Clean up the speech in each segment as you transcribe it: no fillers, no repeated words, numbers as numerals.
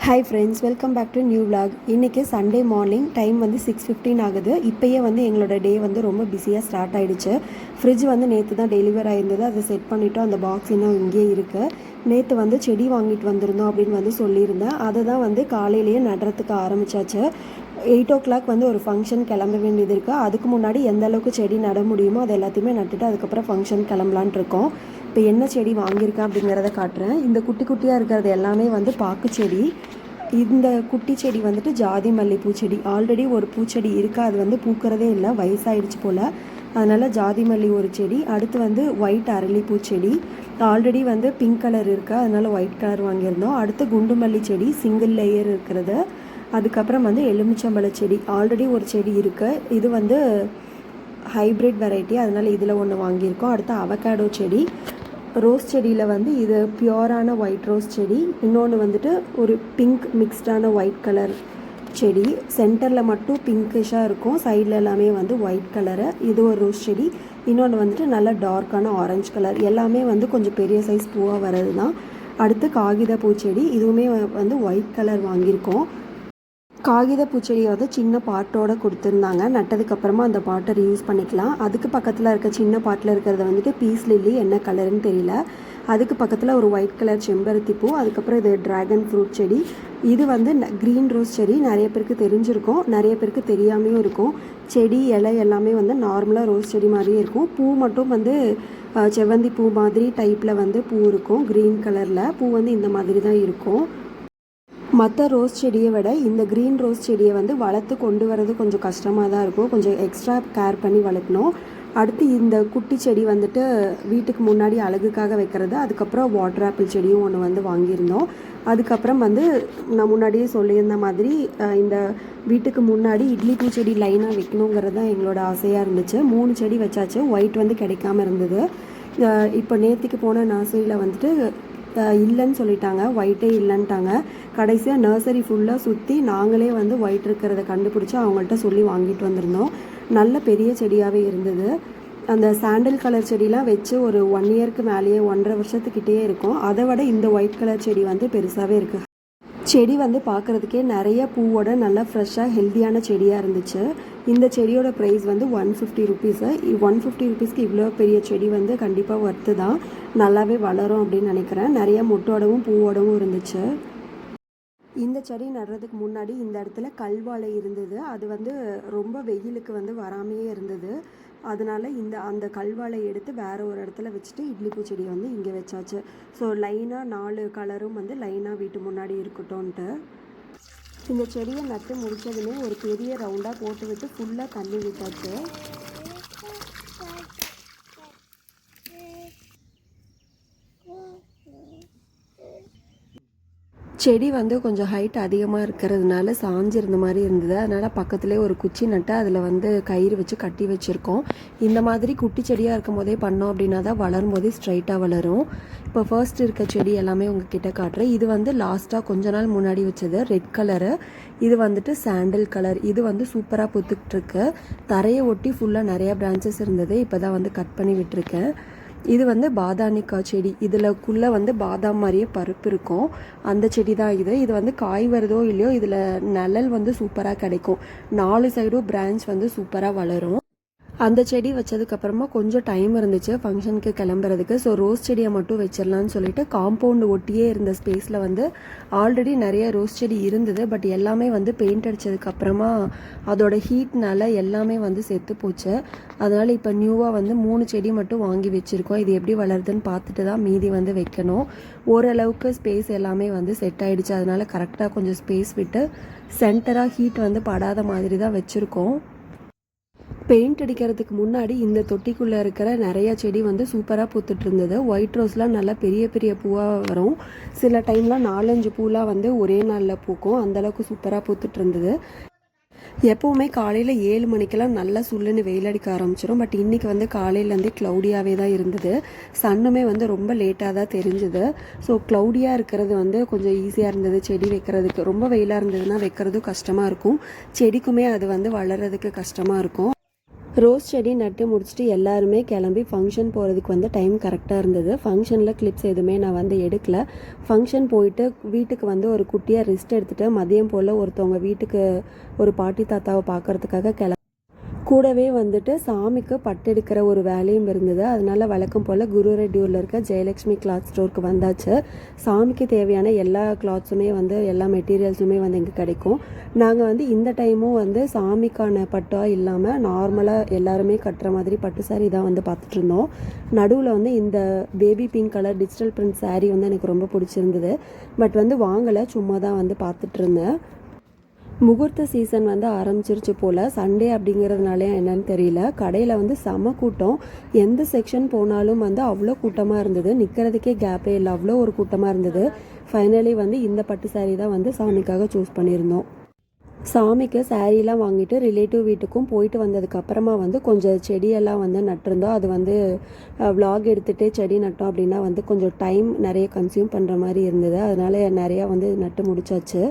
Hi friends, welcome back to new vlog. இன்றைக்கி Sunday morning, time வந்து 6:15 ஆகுது. இப்போயே வந்து எங்களோட டே வந்து ரொம்ப பிஸியாக ஸ்டார்ட் ஆகிடுச்சு. ஃப்ரிட்ஜ் வந்து நேற்று தான் டெலிவர் ஆகிருந்தது. அதை செட் பண்ணிவிட்டோம். அந்த பாக்ஸ் இன்னும் இங்கேயே இருக்குது. நேற்று வந்து செடி வாங்கிட்டு வந்திருந்தோம் அப்படின்னு வந்து சொல்லியிருந்தேன். அதை தான் வந்து காலையிலேயே நடுறதுக்கு ஆரம்பித்தாச்சு. 8 o'clock வந்து ஒரு ஃபங்க்ஷன் கிளம்ப வேண்டியது இருக்குது. அதுக்கு முன்னாடி எந்த அளவுக்கு செடி நட முடியுமோ அதை எல்லாத்தையுமே நட்டுட்டு அதுக்கப்புறம் ஃபங்க்ஷன் கிளம்பலான் இருக்கோம். இப்போ என்ன செடி வாங்கியிருக்கேன் அப்படிங்கிறத காட்டுறேன். இந்த குட்டி குட்டியாக இருக்கிறது எல்லாமே வந்து பாக்கு செடி. இந்த குட்டி செடி வந்துட்டு ஜாதி மல்லி பூச்செடி. ஆல்ரெடி ஒரு பூச்செடி இருக்குது, அது வந்து பூக்கிறதே இல்லை, வயசாகிடுச்சு போல். அதனால் ஜாதி மல்லி ஒரு செடி. அடுத்து வந்து ஒயிட் அரளி பூச்செடி. ஆல்ரெடி வந்து பிங்க் கலர் இருக்குது, அதனால் ஒயிட் கலர் வாங்கியிருந்தோம். அடுத்து குண்டு மல்லி செடி, சிங்கிள் லேயர் இருக்கிறது. அதுக்கப்புறம் வந்து எலுமிச்சம்பழ செடி. ஆல்ரெடி ஒரு செடி இருக்குது, இது வந்து ஹைப்ரிட் வெரைட்டி, அதனால் இதில் ஒன்று வாங்கியிருக்கோம். அடுத்து அவகேடோ செடி. ரோஸ் செடியில் வந்து இது பியூரான ஒயிட் ரோஸ் செடி. இன்னொன்று வந்துட்டு ஒரு பிங்க் மிக்ஸ்டான ஒயிட் கலர் செடி. சென்டரில் மட்டும் பிங்கிஷாக இருக்கும், சைடில் எல்லாமே வந்து ஒயிட் கலரு. இது ஒரு ரோஸ் செடி. இன்னொன்று வந்துட்டு நல்ல டார்க்கான ஆரஞ்சு கலர். எல்லாமே வந்து கொஞ்சம் பெரிய சைஸ் பூவாக வர்றது தான். அடுத்து காகித பூச்செடி. இதுவுமே வந்து ஒயிட் கலர் வாங்கியிருக்கோம். காகித பூச்செடியை வந்து சின்ன பாட்டோடு கொடுத்துருந்தாங்க. நட்டதுக்கப்புறமா அந்த பாட்டை யூஸ் பண்ணிக்கலாம். அதுக்கு பக்கத்தில் இருக்க சின்ன பாட்டில் இருக்கிறத வந்துட்டு பீஸ் லில்லி, என்ன கலருன்னு தெரியல. அதுக்கு பக்கத்தில் ஒரு ஒயிட் கலர் செம்பருத்தி பூ. அதுக்கப்புறம் இது ட்ராகன் ஃப்ரூட் செடி. இது வந்து க்ரீன் ரோஸ் செடி. நிறைய பேருக்கு தெரிஞ்சிருக்கும், நிறைய பேருக்கு தெரியாமையும் இருக்கும். செடி இலை எல்லாமே வந்து நார்மலாக ரோஸ் செடி மாதிரியே இருக்கும். பூ மட்டும் வந்து செவ்வந்தி பூ மாதிரி டைப்பில் வந்து பூ இருக்கும், க்ரீன் கலரில். பூ வந்து இந்த மாதிரி தான் இருக்கும். மற்ற ரோஸ் செடியை விட இந்த க்ரீன் ரோஸ் செடியை வந்து வளர்த்து கொண்டு வரது கொஞ்சம் கஷ்டமாக தான் இருக்கும். கொஞ்சம் எக்ஸ்ட்ரா கேர் பண்ணி வளர்க்கணும். அடுத்து இந்த குட்டி செடி வந்துட்டு வீட்டுக்கு முன்னாடி அழகுக்காக வைக்கிறது. அதுக்கப்புறம் வாட்டர் ஆப்பிள் செடியும் ஒன்று வந்து வாங்கியிருந்தோம். அதுக்கப்புறம் வந்து நான் முன்னாடியே சொல்லியிருந்த மாதிரி இந்த வீட்டுக்கு முன்னாடி இட்லி பூச்செடி லைனாக வைக்கணுங்கிறது தான் எங்களோட ஆசையாக இருந்துச்சு. 3 செடி வச்சாச்சு. ஒயிட் வந்து கிடைக்காம இருந்தது. இப்போ நேற்றுக்கு போன நர்சரியில் வந்துட்டு இல்லைன்னு சொல்லிட்டாங்க, ஒயிட்டே இல்லைன்ட்டாங்க. கடைசியாக நர்சரி ஃபுல்லாக சுற்றி நாங்களே வந்து ஒயிட் இருக்கிறத கண்டுபிடிச்சி அவங்கள்ட்ட சொல்லி வாங்கிட்டு வந்திருந்தோம். நல்ல பெரிய செடியாகவே இருந்தது. அந்த சாண்டில் கலர் செடிலாம் வச்சு ஒரு 1 இயருக்கு மேலேயே, 1.5 வருஷத்துக்கிட்டே இருக்கும். அதை விட இந்த ஒயிட் கலர் செடி வந்து பெருசாகவே இருக்குது. செடி வந்து பார்க்குறதுக்கே நிறைய பூவோட நல்லா ஃப்ரெஷ்ஷாக ஹெல்த்தியான செடியாக இருந்துச்சு. இந்த செடியோட ப்ரைஸ் வந்து 150 ருபீஸு. 150 ருபீஸ்க்கு இவ்வளோ பெரிய செடி வந்து கண்டிப்பாக ஒர்த்து தான். நல்லாவே வளரும் அப்படின்னு நினைக்கிறேன். நிறைய மொட்டோடவும் பூவோடவும் இருந்துச்சு. இந்த செடி நடுறதுக்கு முன்னாடி இந்த இடத்துல கல்வாழை இருந்தது. அது வந்து ரொம்ப வெயிலுக்கு வந்து வராமையே இருந்தது. அதனால் அந்த கல்வாழை எடுத்து வேறு ஒரு இடத்துல வச்சுட்டு இட்லி பூச்செடியை வந்து இங்கே வச்சாச்சு. ஸோ லைனாக 4 கலரும் வந்து லைனாக வீட்டு முன்னாடி இருக்கட்டும்ன்ட்டு இந்த செடியை நட்டு முடித்ததுமே ஒரு பெரிய ரவுண்டாக போட்டு விட்டு ஃபுல்லாக தண்ணி விட்டாச்சு. செடி வந்து கொஞ்சம் ஹைட் அதிகமாக இருக்கிறதுனால சாஞ்சிருந்த மாதிரி இருந்தது. அதனால் பக்கத்துலேயே ஒரு குச்சி நட்டு அதில் வந்து கயிறு வச்சு கட்டி வச்சுருக்கோம். இந்த மாதிரி குட்டி செடியாக இருக்கும் போதே பண்ணோம் அப்படின்னா தான் வளரும் போதே ஸ்ட்ரைட்டாக வளரும். இப்போ ஃபர்ஸ்ட் இருக்க செடி எல்லாமே உங்ககிட்ட காட்டுறேன். இது வந்து லாஸ்ட்டாக கொஞ்ச நாள் முன்னாடி வச்சது, ரெட் கலரு. இது வந்துட்டு சாண்டில் கலர். இது வந்து சூப்பராக பூத்துக்கிட்டுருக்கு. தரையை ஒட்டி ஃபுல்லாக நிறையா பிரான்ச்சஸ் இருந்தது, இப்போ தான் வந்து கட் பண்ணி விட்டுருக்கேன். இது வந்து பாதானிக்காய் செடி. இதில்குள்ளே வந்து பாதாம் மாதிரியே பருப்பு இருக்கும், அந்த செடி தான் இது. இது வந்து காய் வருதோ இல்லையோ இதில் நிழல் வந்து சூப்பராக கிடைக்கும். 4 சைடும் பிரான்ச் வந்து சூப்பராக வளரும். அந்த செடி வச்சதுக்கப்புறமா கொஞ்சம் டைம் இருந்துச்சு ஃபங்க்ஷனுக்கு கிளம்புறதுக்கு. ஸோ ரோஸ் செடியை மட்டும் வச்சிடலான்னு சொல்லிட்டு காம்பவுண்டு ஒட்டியே இருந்த ஸ்பேஸில் வந்து ஆல்ரெடி நிறைய ரோஸ் செடி இருந்தது. பட் எல்லாமே வந்து பெயிண்ட் அடித்ததுக்கப்புறமா அதோட ஹீட்னால எல்லாமே வந்து செத்து போச்சு. அதனால் இப்போ நியூவாக வந்து 3 செடி மட்டும் வாங்கி வச்சுருக்கோம். இது எப்படி வளருதுன்னு பார்த்துட்டு தான் மீதி வந்து வைக்கணும். ஓரளவுக்கு ஸ்பேஸ் எல்லாமே வந்து செட் ஆகிடுச்சு. அதனால் கரெக்டாக கொஞ்சம் ஸ்பேஸ் விட்டு சென்டராக ஹீட் வந்து படாத மாதிரி தான் வச்சுருக்கோம். பெயிண்ட் அடிக்கிறதுக்கு முன்னாடி இந்த தொட்டிக்குள்ளே இருக்கிற நிறைய செடி வந்து சூப்பராக பூத்துட்டு இருந்தது. ஒயிட் ரோஸ்லாம் நல்லா பெரிய பெரிய பூவாக வரும். சில டைம்லாம் 4-5 பூலாம் வந்து ஒரே நாளில் பூக்கும். அந்தளவுக்கு சூப்பராக பூத்துட்டு இருந்தது. எப்போவுமே காலையில் 7 மணிக்கெல்லாம் நல்லா சுல்லுன்னு வெயில் அடிக்க ஆரம்பிச்சிடும். பட் இன்றைக்கி வந்து காலையிலேருந்தே க்ளவுடியாகவே தான் இருந்தது. சன்னுமே வந்து ரொம்ப லேட்டாக தான் தெரிஞ்சுது. ஸோ க்ளவுடியாக இருக்கிறது வந்து கொஞ்சம் ஈஸியாக இருந்தது செடி வைக்கிறதுக்கு. ரொம்ப வெயிலாக இருந்ததுன்னா வைக்கிறதும் கஷ்டமாக இருக்கும், செடிக்குமே அது வந்து வளர்கிறதுக்கு கஷ்டமாக இருக்கும். ரோஸ் செடி நட்டு முடிச்சுட்டு எல்லாருமே கிளம்பி ஃபங்க்ஷன் போகிறதுக்கு வந்து டைம் கரெக்டாக இருந்தது. ஃபங்க்ஷனில் கிளிப்ஸ் எதுவுமே நான் வந்து எடுக்கல. ஃபங்க்ஷன் போயிட்டு வீட்டுக்கு வந்து ஒரு குட்டியாக ரெஸ்ட் எடுத்துகிட்டு மதியம் போல் ஒருத்தவங்க வீட்டுக்கு ஒரு பாட்டி தாத்தாவை பார்க்குறதுக்காக கூடவே வந்துட்டு சாமிக்கு பட்டெடுக்கிற ஒரு வேலையும் இருந்தது. அதனால வழக்கம் போல் குருரெட்டியூரில் இருக்க ஜெயலக்ஷ்மி கிளாத் ஸ்டோருக்கு வந்தாச்சு. சாமிக்கு தேவையான எல்லா கிளாத்ஸுமே வந்து எல்லா மெட்டீரியல்ஸுமே வந்து இங்கே கிடைக்கும். நாங்கள் வந்து இந்த டைமும் வந்து சாமிக்கான பட்டாக இல்லாமல் நார்மலாக எல்லாருமே கட்டுற மாதிரி பட்டு சாரீ தான் வந்து பார்த்துட்டு இருந்தோம். நடுவில் வந்து இந்த baby pink colour digital print sari வந்து எனக்கு ரொம்ப பிடிச்சிருந்தது. பட் வந்து வாங்கலை, சும்மா தான் வந்து பார்த்துட்டு இருந்தேன். முகூர்த்த சீசன் வந்து ஆரம்பிச்சிருச்சு போல். சண்டே அப்படிங்கிறதுனால என்னன்னு தெரியல, கடையில் வந்து செம கூட்டம். எந்த செக்ஷன் போனாலும் வந்து அவ்வளோ கூட்டமாக இருந்தது, நிற்கிறதுக்கே கேப்பே இல்லை, அவ்வளோ ஒரு கூட்டமாக இருந்தது. ஃபைனலி வந்து இந்த பட்டு சாரீ தான் வந்து சாமிக்காக சூஸ் பண்ணியிருந்தோம். சாமிக்கு சாரீலாம் வாங்கிட்டு ரிலேட்டிவ் வீட்டுக்கும் போயிட்டு வந்ததுக்கப்புறமா வந்து கொஞ்சம் செடியெல்லாம் வந்து நட்டிருந்தோம். அது வந்து விலாக் எடுத்துகிட்டே செடி நட்டோம் அப்படின்னா வந்து கொஞ்சம் டைம் நிறைய கன்சியூம் பண்ணுற மாதிரி இருந்தது. அதனால் நிறையா வந்து நட்டு முடிச்சாச்சு.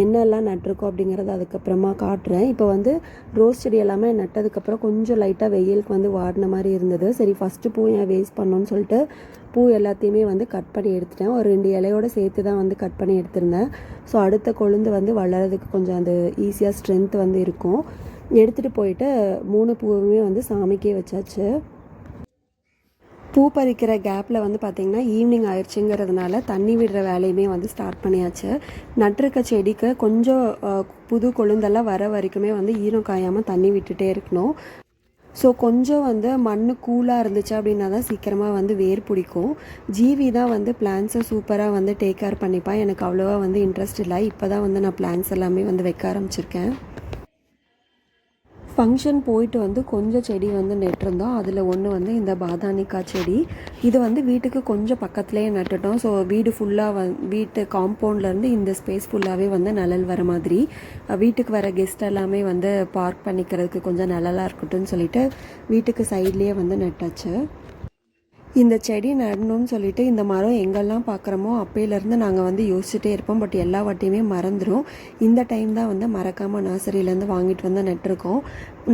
என்னெல்லாம் நட்டிருக்கோம் அப்படிங்கிறத அதுக்கப்புறமா காட்டுறேன். இப்போ வந்து ரோஸ் செடி எல்லாமே நட்டதுக்கப்புறம் கொஞ்சம் லைட்டாக வெயிலுக்கு வந்து வாடின மாதிரி இருந்தது. சரி ஃபஸ்ட்டு பூ ஏன் வேஸ்ட் பண்ணோன்னு சொல்லிட்டு பூ எல்லாத்தையுமே வந்து கட் பண்ணி எடுத்துட்டேன். ஒரு 2 இலையோடு சேர்த்து தான் வந்து கட் பண்ணி எடுத்திருந்தேன். ஸோ அடுத்த கொழுந்து வந்து வளர்கிறதுக்கு கொஞ்சம் அது ஈஸியாக ஸ்ட்ரென்த் வந்து இருக்கும். எடுத்துகிட்டு போயிட்டு 3 பூவுமே வந்து சாமிக்கே வச்சாச்சு. பூ பறிக்கிற கேப்பில் வந்து பார்த்திங்கன்னா ஈவினிங் ஆயிடுச்சுங்கிறதுனால தண்ணி விடுற வேலையுமே வந்து ஸ்டார்ட் பண்ணியாச்சு. நட்டிருக்க செடிக்கு கொஞ்சம் புது கொழுந்தெல்லாம் வர வரைக்குமே வந்து ஈரம் காயாமல் தண்ணி விட்டுட்டே இருக்கணும். ஸோ கொஞ்சம் வந்து மண் கூலாக இருந்துச்சு அப்படின்னா தான் சீக்கிரமாக வந்து வேர் பிடிக்கும். ஜீவி தான் வந்து பிளான்ஸை சூப்பராக வந்து டேக் கேர் பண்ணிப்பான். எனக்கு அவ்வளோவா வந்து இன்ட்ரெஸ்ட் இல்லை. இப்போ தான் வந்து நான் பிளான்ஸ் எல்லாமே வந்து வைக்க ஆரம்பிச்சிருக்கேன். ஃபங்க்ஷன் போயிட்டு வந்து கொஞ்சம் செடி வந்து நட்டிருந்தோம். அதில் ஒன்று வந்து இந்த பாதானிக்காய் செடி. இது வந்து வீட்டுக்கு கொஞ்சம் பக்கத்துலேயே நட்டுட்டோம். ஸோ வீடு ஃபுல்லாக வீட்டு காம்பவுண்ட்லேருந்து இந்த ஸ்பேஸ் ஃபுல்லாகவே வந்து நிழல் வர மாதிரி, வீட்டுக்கு வர கெஸ்ட் எல்லாமே வந்து பார்க் பண்ணிக்கிறதுக்கு கொஞ்சம் நிழலாக இருக்கட்டும்னு சொல்லிட்டு வீட்டுக்கு சைட்லேயே வந்து நட்டாச்சு. இந்த செடி நடணும்னு சொல்லிட்டு இந்த மரம் எங்கெல்லாம் பார்க்குறோமோ அப்பையிலேருந்து நாங்கள் வந்து யோசிச்சுட்டே இருப்போம். பட் எல்லா வாட்டியுமே மறந்துடும். இந்த டைம் தான் வந்து மறக்காமல் நர்சரியிலேருந்து வாங்கிட்டு வந்து நட்டிருக்கோம்.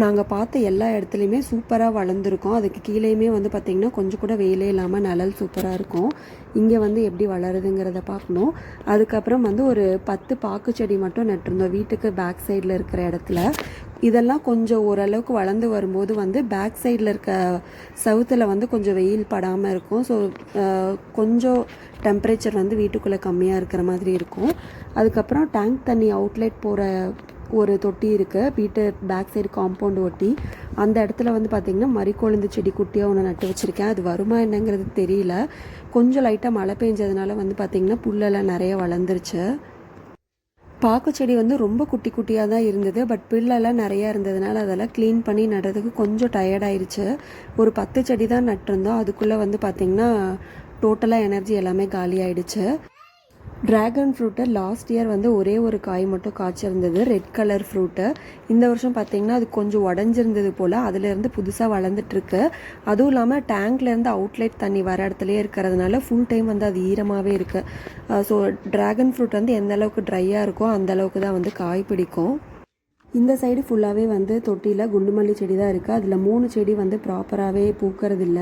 நாங்கள் பார்த்த எல்லா இடத்துலையுமே சூப்பராக வளர்ந்துருக்கோம். அதுக்கு கீழேயுமே வந்து பார்த்திங்கன்னா கொஞ்சம் கூட வெயிலே இல்லாமல் நிழல் சூப்பராக இருக்கும். இங்கே வந்து எப்படி வளருதுங்கிறத பார்க்கணும். அதுக்கப்புறம் வந்து ஒரு 10 பாக்கு செடி மட்டும் நட்டிருந்தோம் வீட்டுக்கு பேக் சைடில் இருக்கிற இடத்துல. இதெல்லாம் கொஞ்சம் ஓரளவுக்கு வளர்ந்து வரும்போது வந்து பேக் சைடில் இருக்க சவுத்தில் வந்து கொஞ்சம் வெயில் படாமல் இருக்கும். ஸோ கொஞ்சம் டெம்பரேச்சர் வந்து வீட்டுக்குள்ளே கம்மியாக இருக்கிற மாதிரி இருக்கும். அதுக்கப்புறம் டேங்க் தண்ணி அவுட்லெட் போகிற ஒரு தொட்டி இருக்குது வீட்டு பேக் சைடு காம்பவுண்ட் ஒட்டி. அந்த இடத்துல வந்து பார்த்திங்கன்னா மறிக்கொழுந்து செடி குட்டியாக ஒன்று நட்டு வச்சுருக்கேன். அது வருமா என்னங்கிறது தெரியல. கொஞ்சம் லைட்டாக மழை பெஞ்சதுனால வந்து பார்த்திங்கன்னா புல்லெல்லாம் நிறைய வளர்ந்துருச்சு. பாக்கு செடி வந்து ரொம்ப குட்டி குட்டியாக தான் இருந்தது. பட் பில்லெல்லாம் நிறையா இருந்ததுனால அதெல்லாம் க்ளீன் பண்ணி நடுறதுக்கு கொஞ்சம் டயர்டாயிருச்சு. ஒரு 10 செடி தான் நட்டிருந்தோம். அதுக்குள்ளே வந்து பார்த்திங்கன்னா டோட்டலாக எனர்ஜி எல்லாமே காலி ஆகிடுச்சு. ட்ராகன் ஃப்ரூட்டை லாஸ்ட் இயர் வந்து ஒரே ஒரு காய் மட்டும் காய்ச்சிருந்தது, ரெட் கலர் ஃப்ரூட்டு. இந்த வருஷம் பார்த்திங்கன்னா அது கொஞ்சம் உடஞ்சிருந்தது போல். அதுலேருந்து புதுசாக வளர்ந்துட்டுருக்கு. அதுவும் இல்லாமல் டேங்க்லேருந்து அவுட்லெட் தண்ணி வர இடத்துலையே இருக்கிறதுனால ஃபுல் டைம் வந்து அது ஈரமாகவே இருக்குது. ஸோ ட்ராகன் ஃப்ரூட் வந்து எந்த அளவுக்கு ட்ரையாக இருக்கோ அந்த அளவுக்கு தான் வந்து காய் பிடிக்கும். இந்த சைடு ஃபுல்லாகவே வந்து தொட்டியில் குண்டுமல்லி செடி தான் இருக்குது. அதில் 3 செடி வந்து ப்ராப்பராகவே பூக்கிறதில்ல.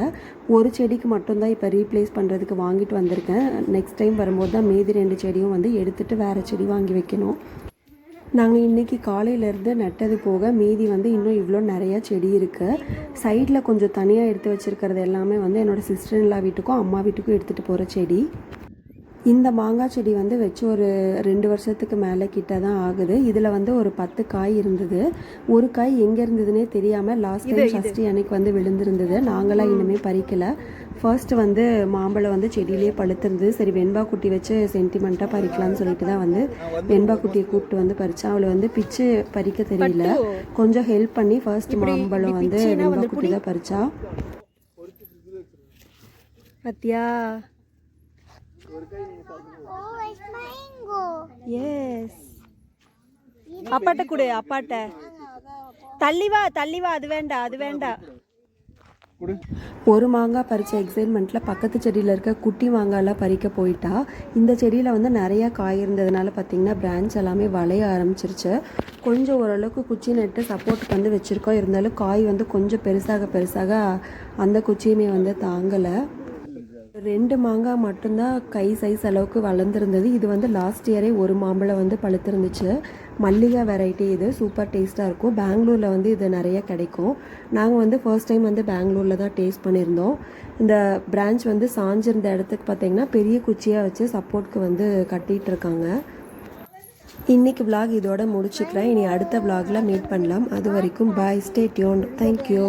ஒரு செடிக்கு மட்டும்தான் இப்போ ரீப்ளேஸ் பண்ணுறதுக்கு வாங்கிட்டு வந்திருக்கேன். நெக்ஸ்ட் டைம் வரும்போது தான் மீதி 2 செடியும் வந்து எடுத்துகிட்டு வேறு செடி வாங்கி வைக்கணும். நாங்கள் இன்றைக்கி காலையிலேருந்து நட்டது போக மீதி வந்து இன்னும் இவ்வளோ நிறையா செடி இருக்குது. சைடில் கொஞ்சம் தனியாக எடுத்து வச்சுருக்கிறது எல்லாமே வந்து என்னோடய சிஸ்டர் இன் லா வீட்டுக்கும் அம்மா வீட்டுக்கும் எடுத்துகிட்டு போகிற செடி. இந்த மாங்காய் செடி வந்து வச்சு ஒரு 2 வருஷத்துக்கு மேலே கிட்ட தான் ஆகுது. இதில் வந்து ஒரு 10 காய் இருந்தது. ஒரு காய் எங்கே இருந்ததுன்னே தெரியாமல் லாஸ்ட் டைம் ஃபஸ்ட்டு எனக்கு வந்து விழுந்திருந்தது. நாங்களாம் இன்னுமே பறிக்கலை. ஃபர்ஸ்ட்டு வந்து மாம்பழம் வந்து செடியிலே பழுத்திருந்தது. சரி வெண்பா குட்டி வச்சு சென்டிமெண்ட்டாக பறிக்கலாம்னு சொல்லிட்டு தான் வந்து வெண்பா குட்டியை கூப்பிட்டு வந்து பறித்தா. அவளை வந்து பிச்சு பறிக்க தெரியல. கொஞ்சம் ஹெல்ப் பண்ணி ஃபர்ஸ்ட் மாம்பழம் வந்து வெண்பா குட்டி தான் பறித்தா. பத்தியா? எஸ். அப்பாட்ட கொடு, அப்பாட்ட. தள்ளி வா, அது வேண்டாம், அது வேண்டாம். ஒரு மாங்காய் பறித்த எக்ஸைட்மெண்ட்டில் பக்கத்து செடியில் இருக்க குட்டி மாங்காயெல்லாம் பறிக்க போயிட்டா. இந்த செடியில் வந்து நிறையா காய் இருந்ததுனால பார்த்திங்கன்னா பிரான்ச் எல்லாமே வளைய ஆரம்பிச்சிருச்சு. கொஞ்சம் ஓரளவுக்கு குச்சி நட்டு சப்போர்ட்டுக்கு வந்து வச்சுருக்கோம். இருந்தாலும் காய் வந்து கொஞ்சம் பெருசாக அந்த குச்சியுமே வந்து தாங்கலை. 2 மாங்காய் மட்டும்தான் கை சைஸ் அளவுக்கு வளர்ந்துருந்தது. இது வந்து லாஸ்ட் இயரே ஒரு மாம்பழம் வந்து பழுத்திருந்துச்சு. மல்லிகை வெரைட்டி, இது சூப்பர் டேஸ்ட்டாக இருக்கும். பெங்களூரில் வந்து இது நிறைய கிடைக்கும். நாங்கள் வந்து ஃபர்ஸ்ட் டைம் வந்து பெங்களூரில் தான் டேஸ்ட் பண்ணியிருந்தோம். இந்த பிரான்ச் வந்து சாஞ்சிருந்த இடத்துக்கு பார்த்திங்கன்னா பெரிய குச்சியாக வச்சு சப்போர்ட்க்கு வந்து கட்டிகிட்டு இருக்காங்க. இன்றைக்கி vlog இதோட முடிச்சுக்கிறேன். இனி அடுத்த vlogல மீட் பண்ணலாம். அது வரைக்கும் பாய், ஸ்டே டியூன்ட். தேங்க்யூ.